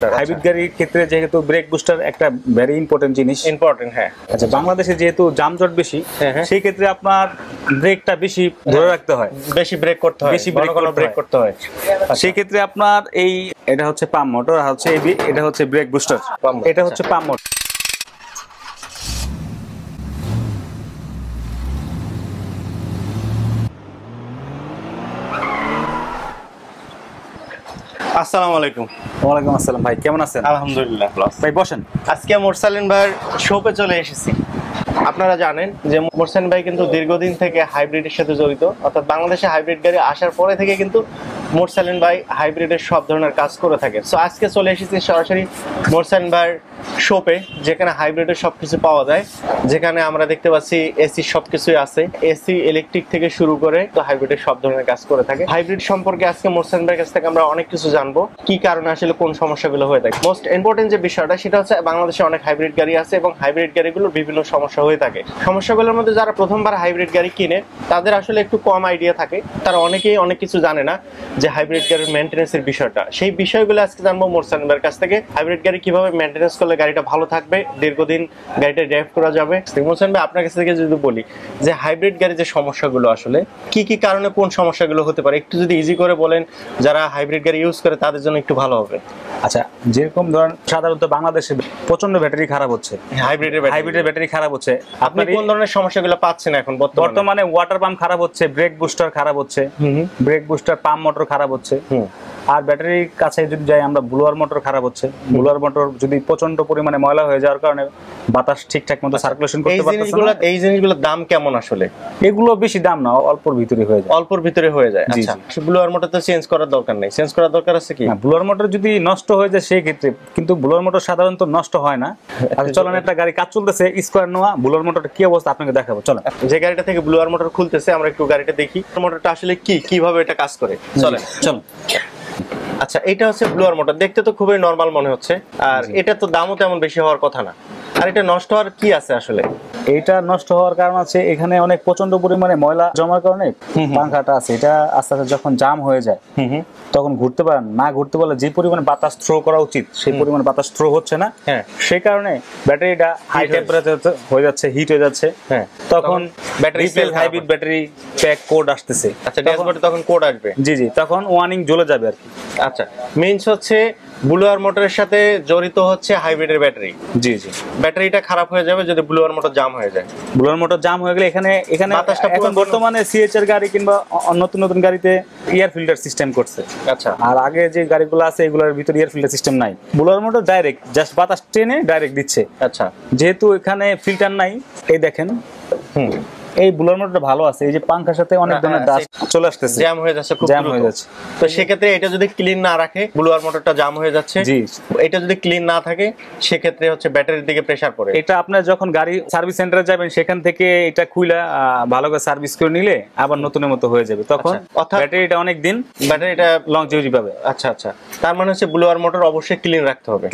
Hybrid গাড়ির ক্ষেত্রে যেহেতু ব্রেক বুস্টার একটা ভেরি ইম্পর্টেন্ট জিনিস। ইম্পর্টেন্ট, হ্যাঁ। আচ্ছা, বাংলাদেশে যেহেতু যানজট বেশি, সেই ক্ষেত্রে আপনার ব্রেকটা বেশি ধরে রাখতে হয়, বেশি ব্রেক করতে হয়, বেশি ব্রেক করতে হয়। সেই ক্ষেত্রে আপনার এটা হচ্ছে পাম্প মোটর, আর হচ্ছে এটা হচ্ছে ব্রেক বুস্টার, এটা হচ্ছে পাম্প মোটর। আসসালামু আলাইকুম। ওয়ালাইকুম আসসালাম ভাই, কেমন আছেন? আলহামদুলিল্লাহ ভাই বসেন। আজকে মোরসালিন ভাইয়ের শপে চলে এসেছি। আপনারা জানেন যে মোরসালিন ভাই কিন্তু দীর্ঘদিন থেকে হাইব্রিডের সাথে জড়িত, অর্থাৎ বাংলাদেশে হাইব্রিড গাড়ি আসার পরে থেকে কিন্তু মোরসালিন ভাই হাইব্রিডের সব ধরনের কাজ করে থাকে। সো আজকে চলে এসেছি সরাসরি মোরসালিন ভাইয়ের শপে, যেখানে হাইব্রিডের সবকিছু পাওয়া যায়, যেখানে আমরা দেখতে পাচ্ছি এসি সবকিছুই আছে, এসি ইলেকট্রিক থেকে শুরু করে তো হাইব্রিডের সব ধরনের কাজ করে থাকে। হাইব্রিড সম্পর্কে আজকে মোরসালিন ভাইয়ের কাছ থেকে আমরা অনেক কিছু জানবো, কি কারণে আসলে কোন সমস্যাগুলো হয়ে থাকে। মোস্ট ইম্পর্টেন্ট যে বিষয়টা সেটা হচ্ছে বাংলাদেশে অনেক হাইব্রিড গাড়ি আছে এবং হাইব্রিড গাড়িগুলোর বিভিন্ন সমস্যা হয়ে থাকে। সমস্যাগুলোর মধ্যে যারা প্রথমবার হাইব্রিড গাড়ি কিনে তাদের আসলে একটু কম আইডিয়া থাকে, তারা অনেকেই অনেক কিছু জানে না যে হাইব্রিড গাড়ির মেইনটেনেন্সের বিষয়টা। সেই বিষয়গুলো আজকে জানবো মোরসালিন ভাইয়ের কাছ থেকে, হাইব্রিড গাড়ি কিভাবে মেইনটেনেন্স করলে গাড়িটা ভালো থাকবে, দীর্ঘদিন গাড়িটা ড্রাইভ করা যাবে। মোরসালিন ভাই, আপনার কাছ থেকে যদি বলি যে হাইব্রিড গাড়ির যে সমস্যাগুলো আসলে কি কি কারণে কোন সমস্যাগুলো হতে পারে, একটু যদি ইজি করে বলেন, যারা হাইব্রিড গাড়ি ইউজ করে তাদের জন্য একটু ভালো হবে। আচ্ছা, যেরকম ধরেন সাধারণত বাংলাদেশে প্রচন্ড ব্যাটারি খারাপ হচ্ছে, হাইব্রিডের ব্যাটারি খারাপ হচ্ছে। আপনি কোন ধরনের সমস্যাগুলো পাচ্ছেন এখন বর্তমানে? ওয়াটার পাম্প খারাপ হচ্ছে, ব্রেক বুস্টার খারাপ হচ্ছে, ব্রেক বুস্টার পাম্প মোটর খারাপ হচ্ছে, আর ব্যাটারির কাছে যদি যাই আমরা ব্লোয়ার মোটর খারাপ হচ্ছে। ব্লোয়ার মোটর যদি প্রচন্ড পরিমাণে ময়লা হয়ে যাওয়ার কারণে বাতাস ঠিকঠাক মতো সার্কুলেশন করতে পারতেছে না। এই জিনিসগুলোর দাম কেমন আসলে? এগুলো বেশি দাম না, অল্পর ভিতরে হয়ে যায়। অল্পর ভিতরে হয়ে যায়। আচ্ছা, ব্লোয়ার মোটর তো চেঞ্জ করার দরকার নেই, চেঞ্জ করার দরকার আছে কি? ব্লোয়ার মোটর যদি নষ্ট হয়ে যায় সেই ক্ষেত্রে, কিন্তু ব্লোয়ার মোটর সাধারণত নষ্ট হয় না। আচ্ছা চলেন, একটা গাড়ি কাজ চলতেছে স্কোয়ার নোয়া, ব্লোয়ার মোটরটা কি অবস্থা আপনাকে দেখাবো। চলেন, যে গাড়িটা থেকে ব্লোয়ার মোটর খুলতেছে আমরা একটু গাড়িটা দেখি, মোটরটা আসলে কিভাবে এটা কাজ করে। চলেন। আচ্ছা, এটা হচ্ছে ব্লোয়ার মোটর, দেখতে তো খুবই নরমাল মনে হচ্ছে, আর এটা তো দামও তেমন বেশি হওয়ার কথা না। আর এটা নষ্ট হওয়ার কি আছে আসলে? এটা নষ্ট হওয়ার কারণ আছে এখানে অনেক প্রচন্ড পরিমাণে ময়লা জমার কারণে পাংখাটা আছে, এটা আস্তে আস্তে যখন জাম হয়ে যায় তখন ঘুরতে পারেন না, ঘুরতে পারলে যে পরিমাণে বাতাস থ্রো করা উচিত সেই পরিমাণে বাতাস থ্রো হচ্ছে না। সেই কারণে ব্যাটারিটা হাই টেম্পারেচার হয়ে যাচ্ছে, হিট হয়ে যাচ্ছে। তখন battery sell hybrid battery pack code আসতেছে। আচ্ছা, ড্যাশবোর্ডে তখন কোড আসবে? জি, তখন ওয়ার্নিং জ্বলে যাবে আর কি। আচ্ছা, মেইনস হচ্ছে ব্লোয়ার মোটরের সাথে জড়িত হচ্ছে হাইব্রিডের ব্যাটারি। জি, ব্যাটারিটা খারাপ হয়ে যাবে যদি ব্লোয়ার মোটর জাম হয়ে যায়। ব্লোয়ার মোটর জাম হয়ে গেলে এখানে এখন বর্তমানে সিএইচ এর গাড়ি কিংবা নতুন নতুন গাড়িতে এয়ার ফিল্টার সিস্টেম করছে। আচ্ছা, আর আগে যে গাড়িগুলো আছে এগুলোর ভিতরে এয়ার ফিল্টার সিস্টেম নাই, ব্লোয়ার মোটর ডাইরেক্ট জাস্ট বাতাস টেনে ডাইরেক্ট দিচ্ছে। আচ্ছা, যেহেতু এখানে ফিল্টার নাই, এই দেখেন এই ব্লোয়ার মোটরটা ভালো আছে, এই যে পাংখার সাথে অনেক ধরনের ডাস্ট চলে আসতেছে, জ্যাম হয়ে যাচ্ছে, খুব জ্যাম হয়ে যাচ্ছে। তো সেক্ষেত্রে এটা যদি ক্লিন না রাখে ব্লোয়ার মোটরটা জাম হয়ে যাচ্ছে। জি, এটা যদি ক্লিন না থাকে সেক্ষেত্রে হচ্ছে ব্যাটারির দিকে প্রেসার পড়ে। এটা আপনার যখন গাড়ি সার্ভিস সেন্টারে যাবেন সেখান থেকে এটা খুইলা ভালো করে সার্ভিস করে নিলে আবার নতুনের মতো হয়ে যাবে, তখন ব্যাটারিটা অনেক দিন ব্যাটারিটা লংজিভিটি পাবে। আচ্ছা, তার মানে হচ্ছে ব্লোয়ার মোটর অবশ্যই ক্লিন রাখতে হবে,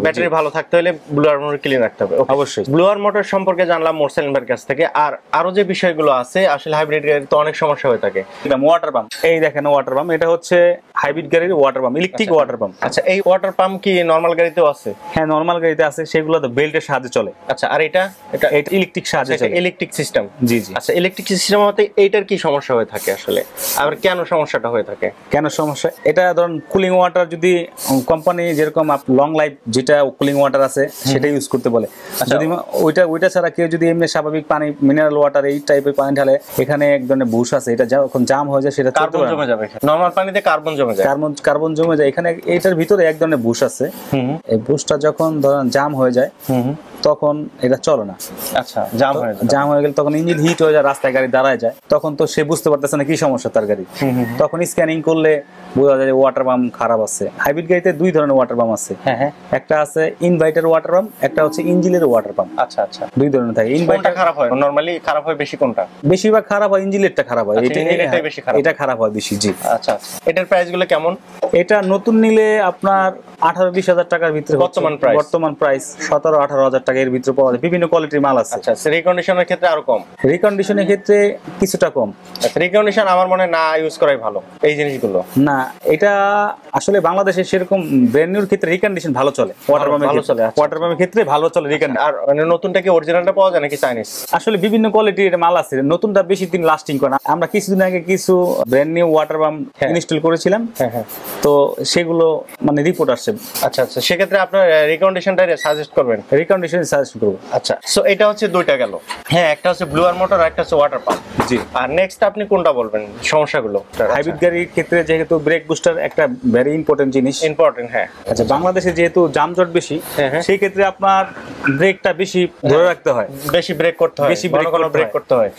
ব্যাটারি ভালো থাকতে হলে ব্লোয়ার মোটর ক্লিন রাখতে হবে। অবশ্যই। ব্লোয়ার মোটর সম্পর্কে জানলাম মোরসালিন ভাইয়ের কাছ থেকে। আর আরো যে বিষয়গুলো আছে আসলে হাইব্রিড গাড়ির তো অনেক সমস্যা হয়ে থাকে। এটা ওয়াটার পাম্প, এই দেখেন ওয়াটার পাম্প, এটা হচ্ছে হাইব্রিড গাড়ির water pump, electric water pump. আচ্ছা, এই ওয়াটার পাম্প কি নরমাল গাড়িতেও আছে? হ্যাঁ, নরমাল গাড়িতে আছে, সেগুলো তো বেল্টের সাহায্যে চলে। আচ্ছা, আর এটা ইলেকট্রিক সাহায্যে চলে, ইলেকট্রিক সিস্টেম। জি। আচ্ছা, ইলেকট্রিক সিস্টেম হতে এইটার কি সমস্যা হয়ে থাকে আসলে, আর কেন সমস্যাটা হয়ে থাকে? কেন সমস্যা? এটা ধরুন কুলিং ওয়াটার যদি কোম্পানি যেরকম লং লাইফ যেটা কুলিং ওয়াটার আছে সেটা ইউজ করতে বলে, যদি ওইটা ছাড়া কেউ যদি এমনি স্বাভাবিক পানি মিনারেল ওয়াটার এই টাইপের পানি ঢালে, এখানে এক ধরনের বুশ আছে, এটা যখন জাম হয়ে যায় সেটা কার্বন জমে যাবে। নরমাল পানিতে কার্বন জমে যায়, কার্বন জমে যায়, এখানে এটার ভিতরে এক ধরনের বুশ আছে। এই বুশটা যখন ধরেন জাম হয়ে যায় তখন এটা চলে না। আচ্ছা, জাম হয়ে গেলে তখন ইঞ্জিন হিট হয়ে যায়, রাস্তায় গাড়ি দাঁড়ায় যায়, তখন তো সে বুঝতে পারতেছে না কি সমস্যা তার গাড়ি। তখন স্ক্যানিং করলে বোঝা যায় ওয়াটার পাম্প খারাপ আছে। হাইব্রিড গাড়িতে দুই ধরনের ওয়াটার পাম্প আছে, একটা আছে ইনভার্টার ওয়াটার পাম্প, একটা হচ্ছে ইঞ্জিনের ওয়াটার পাম্প। আচ্ছা, দুই ধরনের থাকে। ইনভার্টার খারাপ হয়, নরমালি খারাপ হয় বেশি কোনটা? বেশিরভাগ খারাপ হয় ইঞ্জিনেরটা খারাপ হয়, এটা খারাপ হয় বেশি। জি। আচ্ছা, এটার প্রাইস গুলো কেমন? এটা নতুন নিলে আপনার 18-20 হাজার টাকার ভিতরে, বর্তমান প্রাইস 17-18 হাজার টাকা এর ভিতরে পাওয়া যায়, বিভিন্ন কোয়ালিটির মাল আছে। আচ্ছা, রিকন্ডিশনের ক্ষেত্রে আরো কম? রিকন্ডিশনের ক্ষেত্রে কিছুটা কম। রিকন্ডিশন আমার মনে না ইউজ করাই ভালো এই জিনিসগুলো। না, এটা আসলে বাংলাদেশে সেরকম ব্র্যান্ড নিউর ক্ষেত্রে রিকন্ডিশন ভালো চলে, ওয়াটার পাম্পের ভালো চলে, ক্ষেত্রে, ওয়াটার পাম্পের ক্ষেত্রে ভালো চলে রিকন্ডিশন। আর মানে নতুনটা কি অরিজিনালটা পাওয়া যায় নাকি চাইনিজ? আসলে বিভিন্ন কোয়ালিটির মাল আছে, নতুনটা বেশি দিন লাস্টিং করে না। আমরা কিছুদিন আগে কিছু brand new water pump install করেছিলাম, তো সেগুলো মানে রিপোর্ট আসছে। আচ্ছা আচ্ছা, সেক্ষেত্রে আপনার রিকন্ডিশনটা সাজেস্ট করবেন? রিকন্ডিশন সাজেস্ট করব। আচ্ছা, সো এটা হচ্ছে দুইটা গেল। হ্যাঁ, একটা হচ্ছে ব্লুয়ার মোটর আর একটা হচ্ছে ওয়াটার পাম্প। জি। আর নেক্সট আপনি কোনটা বলবেন সমস্যাগুলো? হাইব্রিড গাড়ির ক্ষেত্রে যেহেতু ব্রেক বুস্টার একটা ভেরি ইম্পর্টেন্ট জিনিস। ইম্পর্টেন্ট, হ্যাঁ। আচ্ছা, বাংলাদেশে যেহেতু যানজট বেশি, সেই ক্ষেত্রে আপনার ব্রেকটা বেশি ধরে রাখতে হয়, বেশি ব্রেক করতে হয়, বেশি ব্রেক করতে হয়।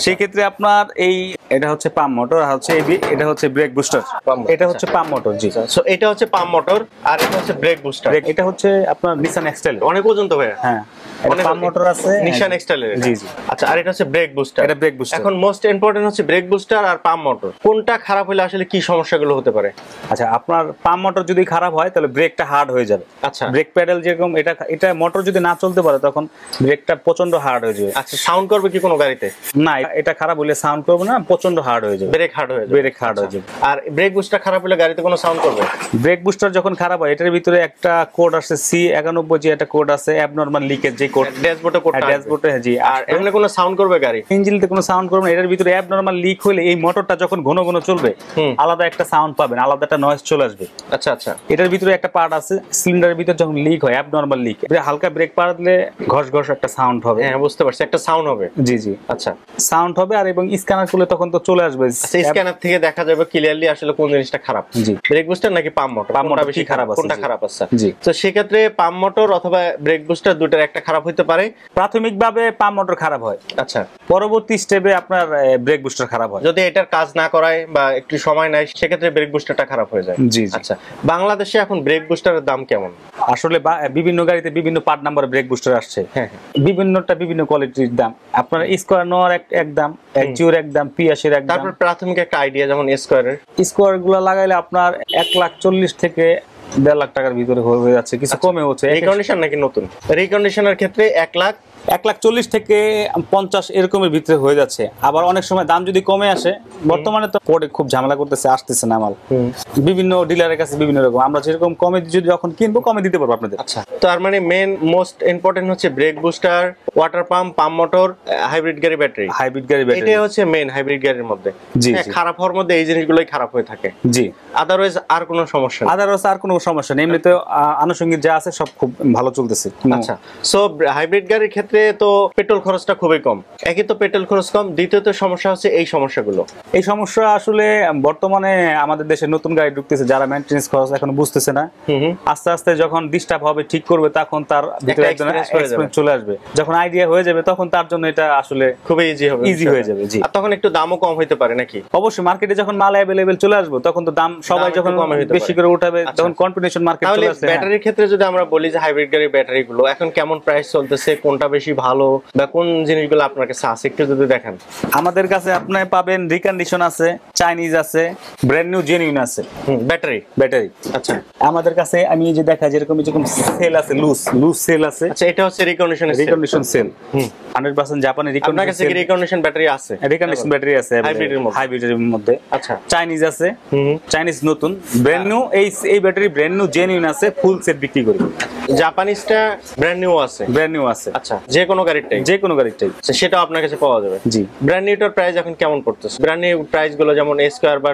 সেই ক্ষেত্রে আপনার এই এটা হচ্ছে পাম্প মোটর, আর হচ্ছে এটা হচ্ছে ব্রেক বুস্টার, এটা হচ্ছে পাম্প মোটর। জি। সো এটা হচ্ছে পাম্প মোটর আর এটা হচ্ছে ব্রেক বুস্টার। এটা হচ্ছে আপনার নিসান এক্সটেল, অনেক পর্যন্ত ভাই। হ্যাঁ, এটা পাম্প মোটর আছে নিসান এক্সটেলের। জি জি। আচ্ছা, আর এটা হচ্ছে ব্রেক বুস্টার। এটা ব্রেক বুস্টার। এখন মোস্ট ইম্পর্টেন্ট হচ্ছে ব্রেক বুস্টার আর পাম্প মোটর, কোনটা খারাপ হলে আসলে কি সমস্যাগুলো হতে পারে? আচ্ছা, আপনার পাম্প মোটর যদি খারাপ হয় তাহলে ব্রেকটা হার্ড হয়ে যাবে। আচ্ছা, ব্রেক প্যাডেল যেরকম এটা মোটর যদি না চলতে পারে তখন ব্রেকটা প্রচন্ড হার্ড হয়ে যাবে। আচ্ছা, সাউন্ড করবে কি কোনো গাড়িতে? না, এটা খারাপ হলে সাউন্ড করবে না, প্রচন্ড হার্ড হয়ে যাবে, ব্রেক হার্ড হয়ে যাবে। ব্রেক হার্ড হয়ে যাবে। আর ব্রেক বুস্টার খারাপ হলে গাড়িতে কোনো সাউন্ড করবে? ব্রেক বুস্টার যখন খারাপ হয় এটার ভিতরে একটা কোড আছে C91, যে একটা কোড আছে অ্যাবনরমাল লিকেজ, যে কোড ড্যাশবোর্ডে কোড, ড্যাশবোর্ডে। জি। আর এমনি কোনো সাউন্ড করবে গাড়ি? ইঞ্জিনতে কোনো সাউন্ড করবে না, এটার ভিতরে অ্যাবনরমাল লিক হলে এই মোটরটা যখন ঘন ঘন চলবে আলাদা একটা সাউন্ড পাবেন, আলাদা একটা নয়েজ চলে আসবে। আচ্ছা আচ্ছা। এটার ভিতরে একটা পার্ট আছে সিলিন্ডারের ভিতরে, যখন লিক হয় অ্যাবনরমাল লিক, হালকা ব্রেক পাড়লে ঘষ ঘষ একটা সাউন্ড হবে। হ্যাঁ, বুঝতে পারছি, একটা সাউন্ড হবে। জি জি। আচ্ছা, সাউন্ড হবে। আর এবং স্ক্যানার করলে তখন তো চলে আসবে, স্ক্যানার থেকে দেখা যাবে ক্লিয়ারলি আসলে কোন জিনিসটা খারাপ। জি। ব্রেক বুস্টার নাকি পাম্প মোটর, কোনটা বেশি খারাপ, কোনটা খারাপ আছে? জি। তো সেক্ষেত্রে পাম্প মোটর অথবা ব্রেক বুস্টার দুটার একটা খারাপ হতে পারে। প্রাথমিকভাবে পাম্প মোটর খারাপ হয়, আচ্ছা, পরবর্তী স্টেপে আপনার ব্রেক বুস্টার খারাপ হয়। যদি এটার কাজ না করায় বা একটু সময় নেয় সেক্ষেত্রে ব্রেক বুস্টারটা খারাপ হয়ে যায়। জি। আচ্ছা, বাংলাদেশে এখন ব্রেক বুস্টারের দাম কেমন? আসলে বিভিন্ন গাড়িতে বিভিন্ন পার্ট নাম্বার ব্রেক বুস্টার আসছে, বিভিন্নটা বিভিন্ন কোয়ালিটির দাম। আপনার স্কোয়ার নোয়ার এক দাম, একজিওর এক দাম, পিয়াসের এক দাম। তারপর প্রাথমিক একটা আইডিয়া, যেমন স্কোয়ারের স্কোয়ার গুলো লাগাইলে আপনার 1,40,000 থেকে 1.5 লাখ টাকার ভিতরে হয়ে যাচ্ছে, কিছু কমে হচ্ছে। রিকন্ডিশন নাকি নতুন? রিকন্ডিশনের ক্ষেত্রে 1,40,000 থেকে 50 এরকমের ভিতরে হয়ে যাচ্ছে। আবার অনেক সময় দাম যদি কমে আসে, বর্তমানে তো পরে খুব ঝামেলা করতেছে, আসতেছে না মাল বিভিন্ন ডিলারের কাছে বিভিন্ন রকম। আমরা যেরকম কমে যদি যখন কিনবো কমে দিতে পারবো আপনাদের। আচ্ছা, তার মানে মেন মোস্ট ইম্পর্টেন্ট হচ্ছে brake booster, water pump, pump motor, hybrid গাড়ি, ব্যাটারি। হাইব্রিড গাড়ি, ব্যাটারি, এটাই হচ্ছে মেন হাইব্রিড গাড়ির মধ্যে। জি। খারাপ হওয়ার মধ্যে এই জিনিসগুলোই খারাপ হয়ে থাকে। জি। আদারওয়াইজ আর কোনো সমস্যা নেই? আদারওয়াইজ আর কোনো সমস্যা নেই, এমনিতে আনুষঙ্গিক যা আছে সব খুব ভালো চলতেছে। আচ্ছা, সো হাইব্রিড গাড়ির ক্ষেত্রে তো পেট্রোল খরচটা খুবই কম। একই তো পেট্রোল খরচ কম, দ্বিতীয়ত সমস্যা হচ্ছে এই সমস্যাগুলো। এই সমস্যা আসলে বর্তমানে আমাদের দেশে নতুন গাড়ি ঢুকতেছে, যারা মেইনটেনেন্স খরচ এখন বুঝতেছে না, আস্তে আস্তে যখন ডিস্টার্ব হবে, ঠিক করবে, তখন তার ভিতরে একদম এক্সপেরিয়েন্স চলে আসবে। যখন আইডিয়া হয়ে যাবে তখন তার জন্য এটা আসলে খুবই ইজি হয়ে যাবে। জি। আর তখন একটু দামও কম হইতে পারে নাকি? অবশ্যই, মার্কেটে যখন মাল অ্যাভেলেবেল চলে আসবে তখন তো দাম সবাই যখন বেশি করে উঠাবে, তখন কম্পিটিশন মার্কেট চলে আসবে। ব্যাটারির ক্ষেত্রে যদি আমরা বলি যে হাইব্রিড গাড়ির ব্যাটারিগুলো এখন কেমন প্রাইস চলতেছে, কোনটা বেশি ভালো বা কোন জিনিসগুলো আপনার কাছে আছে একটু যদি দেখেন। আমাদের কাছে আপনি পাবেন রিকন্ডিশন আছে, চাইনিজ আছে, ব্র্যান্ড নিউ জেনুইন আছে ব্যাটারি। আচ্ছা, আমাদের কাছে আমি এই যে দেখা যেরকম সেল আছে, লুজ সেল আছে। আচ্ছা, এটা হচ্ছে রিকন্ডিশন সেল। 100% জাপানি রিকন্ডিশন। আপনার কাছে কি রিকন্ডিশন ব্যাটারি আছে? রিকন্ডিশন ব্যাটারি আছে হাইব্রিডের মধ্যে। আচ্ছা, চাইনিজ আছে, চাইনিজ নতুন, ব্র্যান্ড নিউ। এই ব্যাটারি ব্র্যান্ড নিউ জেনুইন আছে, ফুল সেট বিক্রি করি। জাপানিজটা ব্র্যান্ড নিউ আছে। আচ্ছা, যে কোনো গাড়িটাই সেটাও আপনার কাছে পাওয়া যাবে। জি। ব্র্যান্ড নিউটার প্রাইস এখন কেমন পড়তেছে? ব্র্যান্ড নিউ প্রাইস গুলো যেমন স্কয়ার বা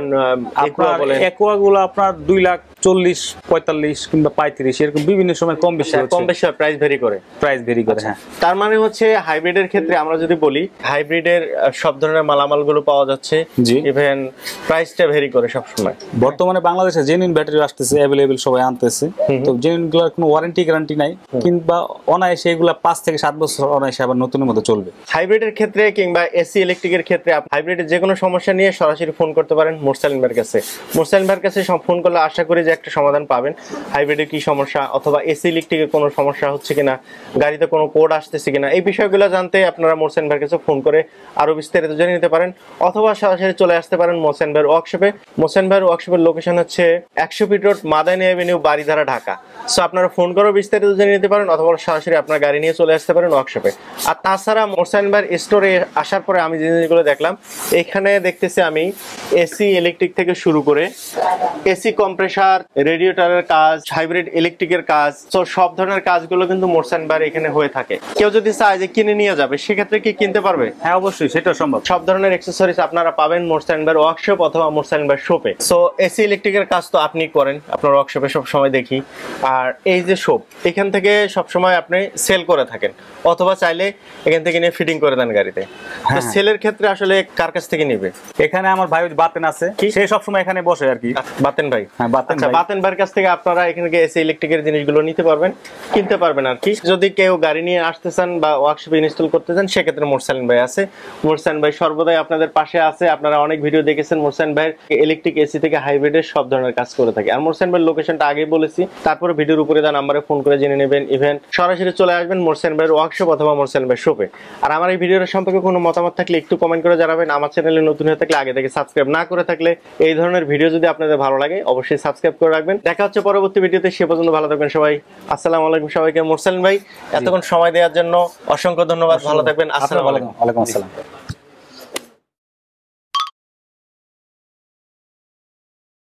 একোয়া গুলো আপনার 2,40,000, 45 কিংবা 35 এরকম বিভিন্ন সময় কম বেশি হয়, প্রাইস ভেরি করে। হ্যাঁ। তার মানে হচ্ছে হাইব্রিডের ক্ষেত্রে আমরা যদি বলি হাইব্রিডের সব ধরনের মালামাল গুলো পাওয়া যাচ্ছে, ইভেন প্রাইসটা ভেরি করে সব সময়। বর্তমানে বাংলাদেশে জেনুইন ব্যাটারি আসতেছে, অ্যাভেলেবেল সবাই আনতেছে, তো জেনুইন গুলোর কোনো ওয়ারেন্টি গ্যারান্টি নাই, কিংবা অনায়াসে এগুলা 5 থেকে 7 বছর অনায়াসে আবার নতুনের মতো চলবে। হাইব্রিডের ক্ষেত্রে কিংবা এসি ইলেকট্রিকের ক্ষেত্রে হাইব্রিডের যে কোনো সমস্যা নিয়ে সরাসরি ফোন করতে পারেন মুরসালিন ভাইয়ের কাছে। মুরসালিন ভাইয়ের কাছে ফোন করলে আশা করি যে যে একটা সমাধান পাবেন হাইব্রিডের কি সমস্যা, অথবা এসি ইলেকট্রিকের কোনো সমস্যা হচ্ছে কিনা, গাড়িতে কোনো কোড আসতেছে কিনা, এই বিষয়গুলো জানতে আপনারা মোহসেন ভাইয়ের কাছে ফোন করে আরো বিস্তারিত জেনে নিতে পারেন, অথবা সরাসরি চলে আসতে পারেন মোহসেন ভাইয়ের ওয়ার্কশপে। মোহসেন ভাইয়ের ওয়ার্কশপের লোকেশন হচ্ছে 100 fit road, Madani avenue, Baridhara, Dhaka. So আপনারা ফোন করে বিস্তারিত জেনে নিতে পারেন, অথবা সরাসরি আপনার গাড়ি নিয়ে চলে আসতে পারেন ওয়ার্কশপে। আর তাছাড়া মোহসেন ভাইয়ের স্টোরে আসার পরে আমি যে জিনিসগুলো দেখলাম, এখানে দেখতেছি আমি এসি ইলেকট্রিক থেকে শুরু করে এসি কম্প্রেসার, রেডিয়েটরের কাজ, হাইব্রিড ইলেকট্রিকের কাজ, তো সব ধরনের কাজগুলো কিন্তু মোহসেন ভাইয়ের এখানে হয়ে থাকে। কেউ যদি চায় যে কিনে নিয়ে যাবে, সেক্ষেত্রে কি কিনতে পারবে? হ্যাঁ, অবশ্যই, সেটা সম্ভব। সব ধরনের অ্যাকসেসরিজ আপনারা পাবেন মোহসেন ভাইয়ের ওয়ার্কশপ অথবা মোহসেন ভাইয়ের শপে। সো এসি ইলেকট্রিকের কাজ তো আপনি করেন আপনার ওয়ার্কশপে সব সময় দেখি, আর এই যে শপ, এখান থেকে সব সময় আপনি সেল করে থাকেন, অথবা চাইলে এখান থেকে নিয়ে ফিটিং করে দেন গাড়িতে। তো সেলের ক্ষেত্রে আসলে কার কাছ থেকে নিবে? এখানে আমার ভাই বাতেন আছে, সে সব সময় এখানে বসে আর কি। বাতেন ভাই? হ্যাঁ, বাতেন ভাই। বাতেন ভাইয়ের কাছ থেকে আপনারা এখানে এসি ইলেকট্রিকের জিনিসগুলো নিতে পারবেন, কিনতে পারবেন আর কি। যদি কেউ গাড়ি নিয়ে আসতে চান বা ওয়ার্কশপে ইনস্টল করতে চান, সেক্ষেত্রে মোহসেন ভাই আছে। মোহসেন ভাই সর্বদাই আপনাদের পাশে আছে। আপনারা অনেক ভিডিও দেখেছেন মোহসেন ভাইয়ের, ইলেকট্রিক, এসি থেকে হাইব্রিডের সব ধরনের কাজ করে থাকে। আর মোহসেন ভাইয়ের লোকেশনটা আগেই বলেছি, তারপরে ভিডিওর উপরে দেওয়া নাম্বারে ফোন করে জেনে নেবেন। ইভেন সরাসরি চলে আসবেন মোহসেন ভাইয়ের ওয়ার্কশপ অথবা মোহসেন ভাইয়ের শপে। আর আমার এই ভিডিওর সম্পর্কে কোনো মতামত থাকলে একটু কমেন্ট করে জানাবেন। আমার চ্যানেলে নতুন হয়ে থাকলে, আগে থেকে সাবস্ক্রাইব না করে থাকলে, এই ধরনের ভিডিও যদি আপনাদের ভালো লাগে অবশ্যই সাবস্ক্রাইব করে রাখবেন। দেখা হচ্ছে পরবর্তী ভিডিওতে, সে পর্যন্ত ভালো থাকবেন সবাই। আসসালামু আলাইকুম সবাইকে। মোহসেন ভাই, এতক্ষণ সময় দেওয়ার জন্য অসংখ্য ধন্যবাদ। ভালো থাকবেন। আসসালামু আলাইকুম। ওয়ালাইকুম আসসালাম।